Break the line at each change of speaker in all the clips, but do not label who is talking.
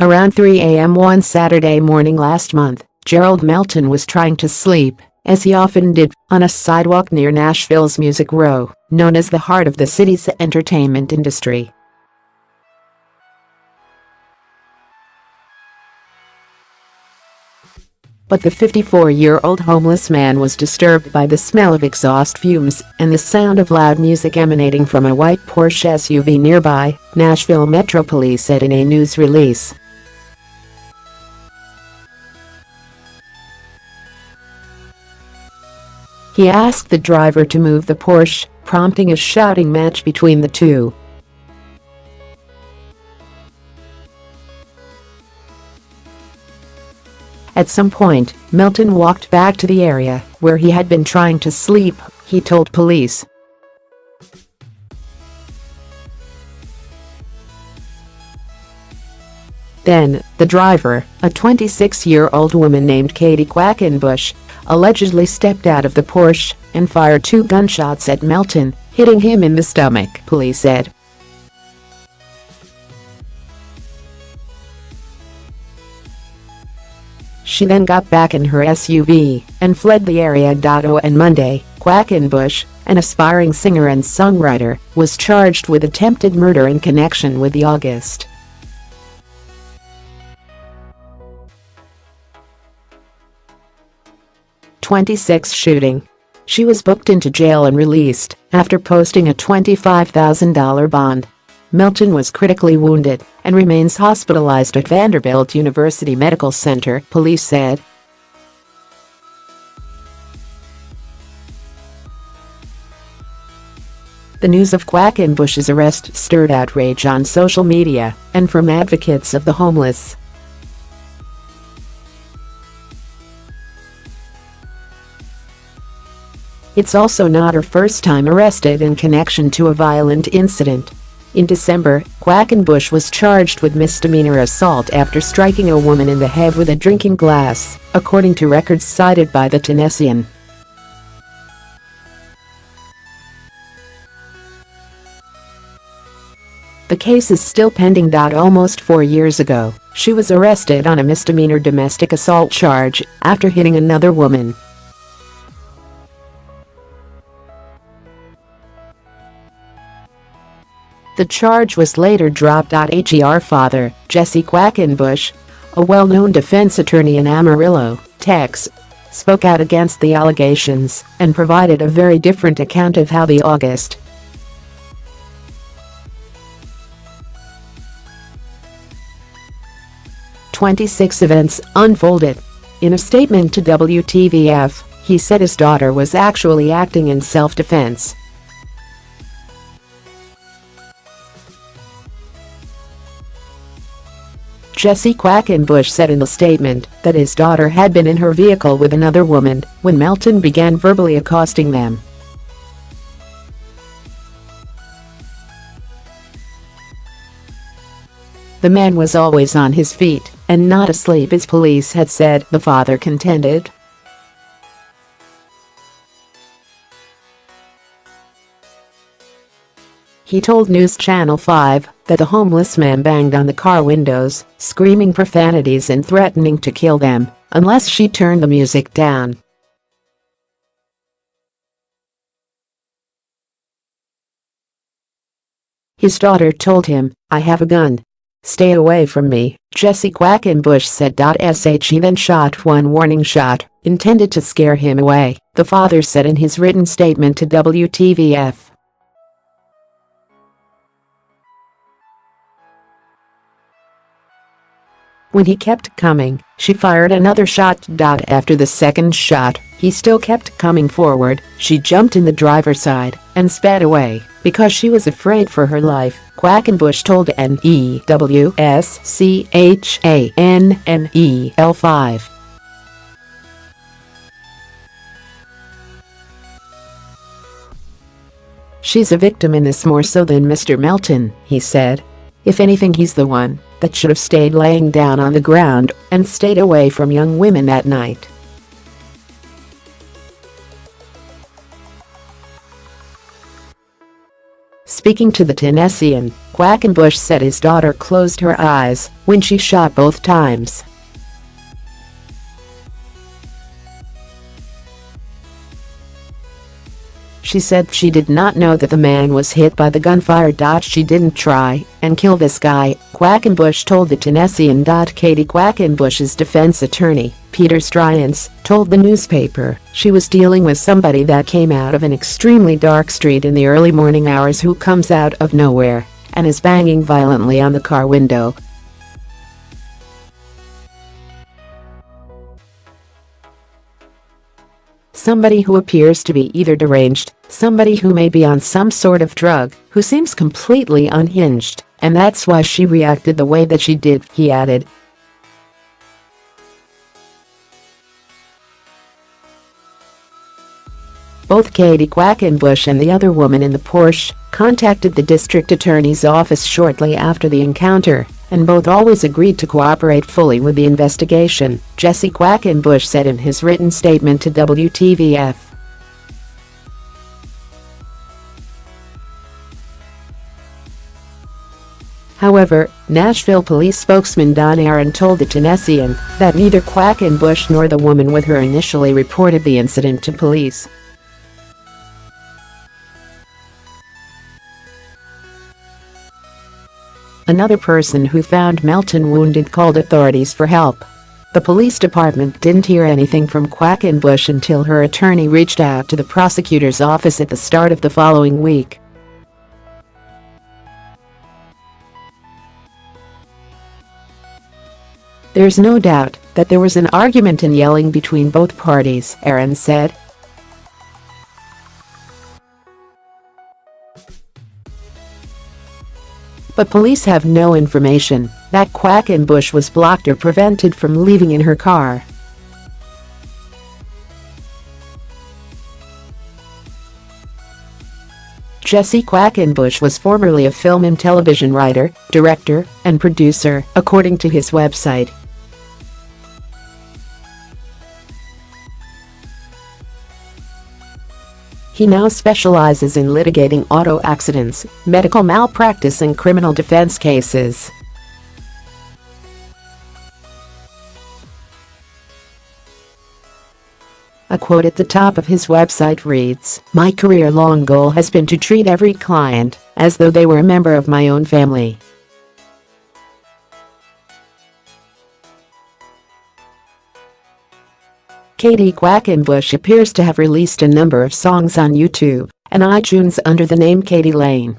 Around 3 a.m. one Saturday morning last month, Gerald Melton was trying to sleep, as he often did, on a sidewalk near Nashville's Music Row, known as the heart of the city's entertainment industry. But the 54-year-old homeless man was disturbed by the smell of exhaust fumes and the sound of loud music emanating from a white Porsche SUV nearby, Nashville Metro Police said in a news release. He asked the driver to move the Porsche, prompting a shouting match between the two. At some point, Melton walked back to the area where he had been trying to sleep, he told police. Then, the driver, a 26-year-old woman named Katie Quackenbush, allegedly stepped out of the Porsche and fired 2 gunshots at Melton, hitting him in the stomach, police said. She then got back in her SUV and fled the area. On Monday, Quackenbush, an aspiring singer and songwriter, was charged with attempted murder in connection with the August 26 shooting. She was booked into jail and released after posting a $25,000 bond. Melton was critically wounded and remains hospitalized at Vanderbilt University Medical Center, police said. The news of Quackenbush's arrest stirred outrage on social media and from advocates of the homeless. It's also not her first time arrested in connection to a violent incident. In December, Quackenbush was charged with misdemeanor assault after striking a woman in the head with a drinking glass, according to records cited by the Tennessean. The case is still pending. Almost 4 years ago, she was arrested on a misdemeanor domestic assault charge after hitting another woman. The charge was later dropped. Her father, Jesse Quackenbush, a well-known defense attorney in Amarillo, Texas, spoke out against the allegations and provided a very different account of how the August 26 events unfolded. In a statement to WTVF, he said his daughter was actually acting in self-defense. Jesse Quackenbush said in the statement that his daughter had been in her vehicle with another woman when Melton began verbally accosting them. The man was always on his feet and not asleep, as police had said, the father contended. He told News Channel 5 that the homeless man banged on the car windows, screaming profanities and threatening to kill them unless she turned the music down. His daughter told him, "I have a gun. Stay away from me," Jesse Quackenbush said. He then shot one warning shot, intended to scare him away, the father said in his written statement to WTVF. When he kept coming, she fired another shot. After the second shot, he still kept coming forward. She jumped in the driver's side and sped away because she was afraid for her life, Quackenbush told NEWSCHANNEL 5. "She's a victim in this more so than Mr. Melton," he said. "If anything, he's the one that should have stayed laying down on the ground and stayed away from young women that night." Speaking to the Tennessean, Quackenbush said his daughter closed her eyes when she shot both times. She said she did not know that the man was hit by the gunfire. She didn't try and kill this guy, Quackenbush told the Tennessean. Katie Quackenbush's defense attorney, Peter Stryance, told the newspaper she was dealing with somebody that came out of an extremely dark street in the early morning hours who comes out of nowhere and is banging violently on the car window. Somebody who appears to be either deranged, somebody who may be on some sort of drug, who seems completely unhinged, and that's why she reacted the way that she did, he added. Both Katie Quackenbush and the other woman in the Porsche contacted the district attorney's office shortly after the encounter, and both always agreed to cooperate fully with the investigation, Jesse Quackenbush said in his written statement to WTVF. However, Nashville police spokesman Don Aaron told the Tennessean that neither Quackenbush nor the woman with her initially reported the incident to police. Another person who found Melton wounded called authorities for help. The police department didn't hear anything from Quackenbush until her attorney reached out to the prosecutor's office at the start of the following week. There's no doubt that there was an argument and yelling between both parties, Aaron said. But police have no information that Quackenbush was blocked or prevented from leaving in her car. Jesse Quackenbush was formerly a film and television writer, director, and producer, according to his website. He now specializes in litigating auto accidents, medical malpractice and criminal defense cases. A quote at the top of his website reads, "My career-long goal has been to treat every client as though they were a member of my own family." Katie Quackenbush appears to have released a number of songs on YouTube and iTunes under the name Katie Lane.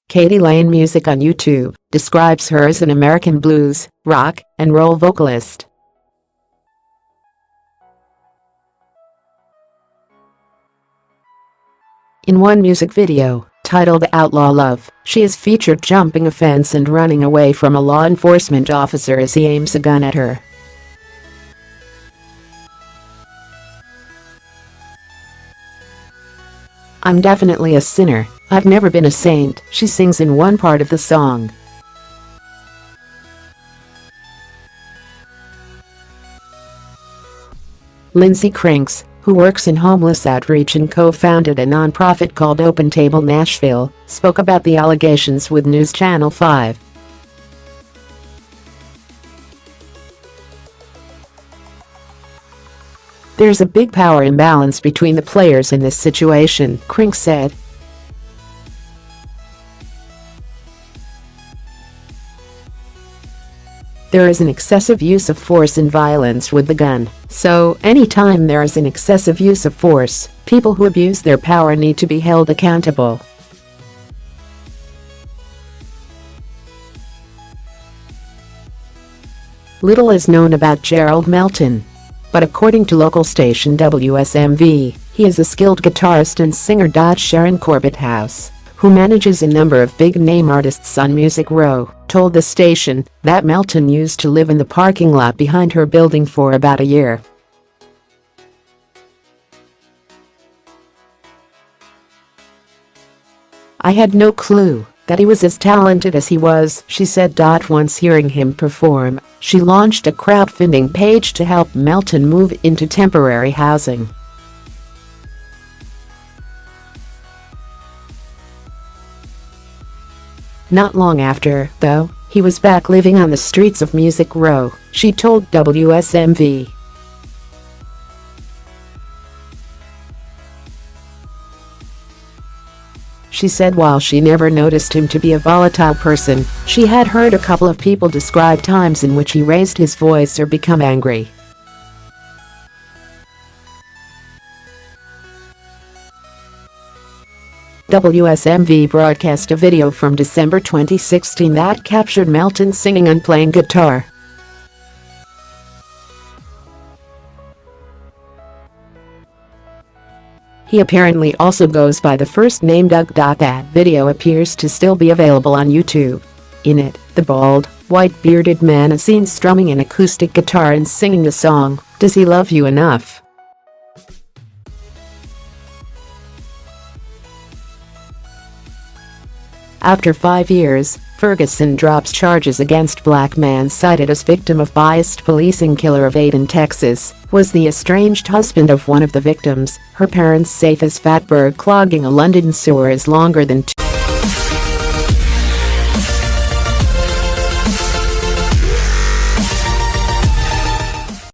Katie Lane Music on YouTube describes her as an American blues, rock, and roll vocalist. In one music video, titled Outlaw Love, she is featured jumping a fence and running away from a law enforcement officer as he aims a gun at her. "I'm definitely a sinner, I've never been a saint," she sings in one part of the song. Lindsay Crinks, who works in homeless outreach and co-founded a nonprofit called Open Table Nashville, spoke about the allegations with News Channel 5. "There's a big power imbalance between the players in this situation," Crinks said. "There is an excessive use of force and violence with the gun, so anytime there is an excessive use of force, people who abuse their power need to be held accountable." Little is known about Gerald Melton, but according to local station WSMV, he is a skilled guitarist and singer. Sharon Corbett House, who manages a number of big-name artists on Music Row, told the station that Melton used to live in the parking lot behind her building for about a year. "I had no clue that he was as talented as he was," she said. Once hearing him perform, She launched a crowdfunding page to help Melton move into temporary housing. Not long after, though, he was back living on the streets of Music Row, she told WSMV. She said while she never noticed him to be a volatile person, she had heard a couple of people describe times in which he raised his voice or become angry. WSMV broadcast a video from December 2016 that captured Melton singing and playing guitar. He apparently also goes by the first name Doug. That video appears to still be available on YouTube. In it, the bald, white-bearded man is seen strumming an acoustic guitar and singing the song, "Does He Love You Enough?" After 5 years, Ferguson drops charges against black man cited as victim of biased policing. Killer of 8 in Texas was the estranged husband of one of the victims. Her parents say this fatberg clogging a London sewer is longer than